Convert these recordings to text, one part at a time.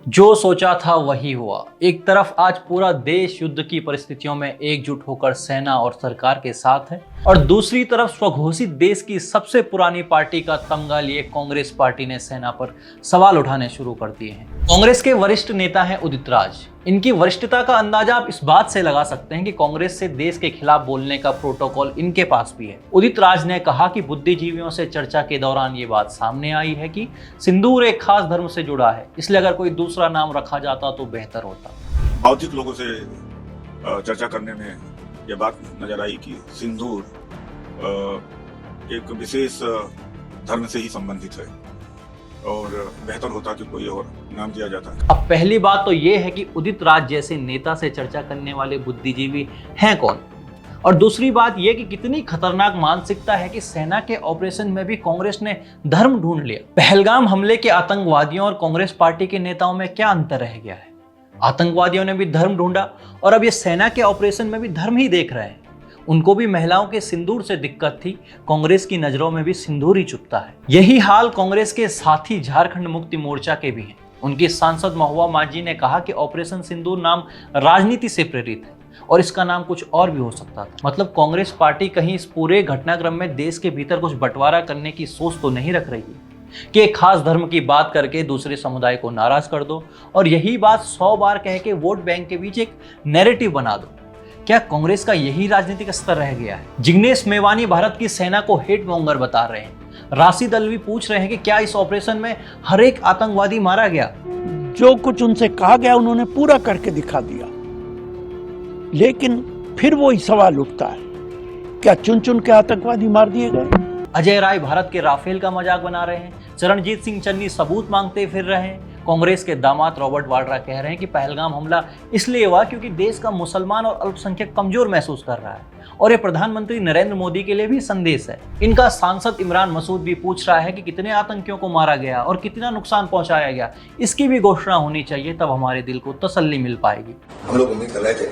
जो सोचा था वही हुआ। एक तरफ आज पूरा देश युद्ध की परिस्थितियों में एकजुट होकर सेना और सरकार के साथ है, और दूसरी तरफ स्वघोषित देश की सबसे पुरानी पार्टी का तमगा लिए कांग्रेस पार्टी ने सेना पर सवाल उठाने शुरू कर दिए हैं। कांग्रेस के वरिष्ठ नेता हैं उदित राज। इनकी वरिष्ठता का अंदाजा आप इस बात से लगा सकते हैं कि कांग्रेस से देश के खिलाफ बोलने का प्रोटोकॉल इनके पास भी है। उदित राज ने कहा कि बुद्धिजीवियों से चर्चा के दौरान ये बात सामने आई है कि सिंदूर एक खास धर्म से जुड़ा है, इसलिए अगर कोई दूसरा नाम रखा जाता तो बेहतर होता। भौतिक लोगों से चर्चा करने में ये बात नजर आई कि सिंदूर एक विशेष धर्म से ही संबंधित है और बेहतर होता कि कोई और नाम दिया जाता। अब पहली बात तो ये है कि उदित राज जैसे नेता से चर्चा करने वाले बुद्धिजीवी हैं कौन, और दूसरी बात यह कि कितनी खतरनाक मानसिकता है कि सेना के ऑपरेशन में भी कांग्रेस ने धर्म ढूंढ लिया। पहलगाम हमले के आतंकवादियों और कांग्रेस पार्टी के नेताओं में क्या अंतर रह गया है? आतंकवादियों ने भी धर्म ढूंढा और अब ये सेना के ऑपरेशन में भी धर्म ही देख रहे हैं। उनको भी महिलाओं के सिंदूर से दिक्कत थी, कांग्रेस की नजरों में भी सिंदूर ही चुभता है। यही हाल कांग्रेस के साथी झारखंड मुक्ति मोर्चा के भी हैं। उनकी सांसद महुआ माझी ने कहा कि ऑपरेशन सिंदूर नाम राजनीति से प्रेरित है और इसका नाम कुछ और भी हो सकता था। मतलब कांग्रेस पार्टी कहीं इस पूरे घटनाक्रम में देश के भीतर कुछ बंटवारा करने की सोच तो नहीं रख रही है कि एक खास धर्म की बात करके दूसरे समुदाय को नाराज कर दो और यही बात 100 बार कह के वोट बैंक के बीच एक नैरेटिव बना दो। क्या कांग्रेस का यही राजनीतिक स्तर रह गया है? जिग्नेश मेवानी भारत की सेना को हेट मॉन्गर बता रहे हैं। राशिद अलवी पूछ रहे हैं कि क्या इस ऑपरेशन में हर एक आतंकवादी मारा गया? जो कुछ उनसे कहा गया उन्होंने पूरा करके दिखा दिया, लेकिन फिर वही सवाल उठता है, क्या चुन चुन के आतंकवादी मार दिए गए? अजय राय भारत के राफेल का मजाक बना रहे हैं। चरणजीत सिंह चन्नी सबूत मांगते फिर रहे हैं। कांग्रेस के दामाद रॉबर्ट वाड्रा कह रहे हैं कि पहलगाम हमला इसलिए हुआ क्योंकि देश का मुसलमान और अल्पसंख्यक कमजोर महसूस कर रहा है और ये प्रधानमंत्री नरेंद्र मोदी के लिए भी संदेश है। इनका सांसद इमरान मसूद भी पूछ रहा है कि कितने आतंकियों को मारा गया और कितना नुकसान पहुंचाया गया, इसकी भी घोषणा होनी चाहिए, तब हमारे दिल को तसल्ली मिल पाएगी। हम लोग उम्मीद कर रहे थे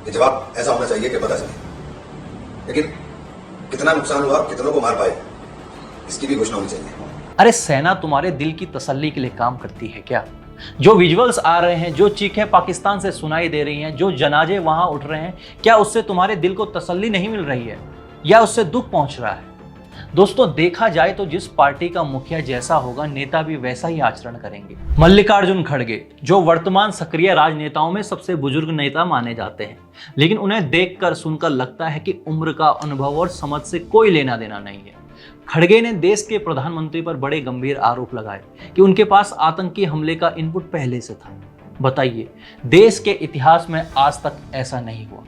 कि जवाब ऐसा होना चाहिए कि पता चले, लेकिन कितना नुकसान हुआ, कितनों को मार पाए, इसकी भी घोषणा होनी चाहिए। अरे सेना तुम्हारे दिल की तसल्ली के लिए काम करती है क्या? जो विजुअल्स आ रहे हैं, जो चीखें पाकिस्तान से सुनाई दे रही हैं, जो जनाजे वहां उठ रहे हैं, क्या उससे तुम्हारे दिल को तसल्ली नहीं मिल रही है या उससे दुख पहुंच रहा है? दोस्तों, देखा जाए तो जिस पार्टी का मुखिया जैसा होगा, नेता भी वैसा ही आचरण करेंगे। मल्लिकार्जुन खड़गे जो वर्तमान सक्रिय राजनेताओं में सबसे बुजुर्ग नेता माने जाते हैं, लेकिन उन्हें देखकर सुनकर लगता है कि उम्र का अनुभव और समझ से कोई लेना देना नहीं है। खड़गे ने देश के प्रधानमंत्री पर बड़े गंभीर आरोप लगाए कि उनके पास आतंकी हमले का इनपुट पहले से था। बताइए, देश के इतिहास में आज तक ऐसा नहीं हुआ।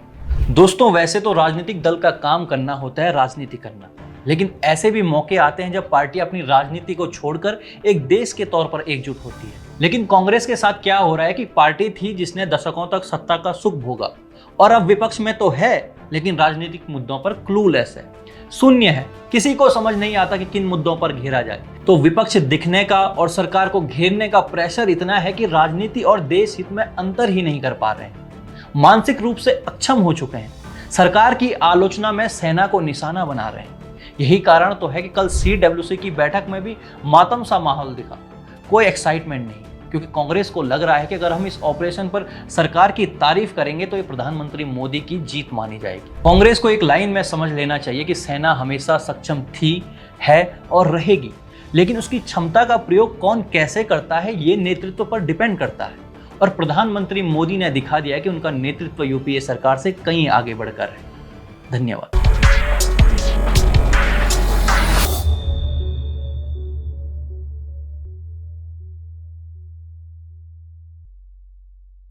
दोस्तों, वैसे तो राजनीतिक दल का काम करना होता है राजनीति करना, लेकिन ऐसे भी मौके आते हैं जब पार्टी अपनी राजनीति को छोड़कर एक देश के तौर पर एकजुट होती है। लेकिन कांग्रेस के साथ क्या हो रहा है कि पार्टी थी जिसने दशकों तक सत्ता का सुख भोगा और अब विपक्ष में तो है, लेकिन राजनीतिक मुद्दों पर क्लूलेस है, शून्य है। किसी को समझ नहीं आता कि किन मुद्दों पर घेरा जाए। तो विपक्ष दिखने का और सरकार को घेरने का प्रेशर इतना है कि राजनीति और देश हित में अंतर ही नहीं कर पा रहे हैं। मानसिक रूप से अक्षम हो चुके हैं। सरकार की आलोचना में सेना को निशाना बना रहे हैं। यही कारण तो है कि कल CWC की बैठक में भी मातम सा माहौल दिखा, कोई एक्साइटमेंट नहीं, क्योंकि कांग्रेस को लग रहा है कि अगर हम इस ऑपरेशन पर सरकार की तारीफ करेंगे तो ये प्रधानमंत्री मोदी की जीत मानी जाएगी। कांग्रेस को एक लाइन में समझ लेना चाहिए कि सेना हमेशा सक्षम थी, है और रहेगी, लेकिन उसकी क्षमता का प्रयोग कौन कैसे करता है ये नेतृत्व पर डिपेंड करता है। और प्रधानमंत्री मोदी ने दिखा दिया कि उनका नेतृत्व UPA सरकार से कहीं आगे बढ़कर है। धन्यवाद।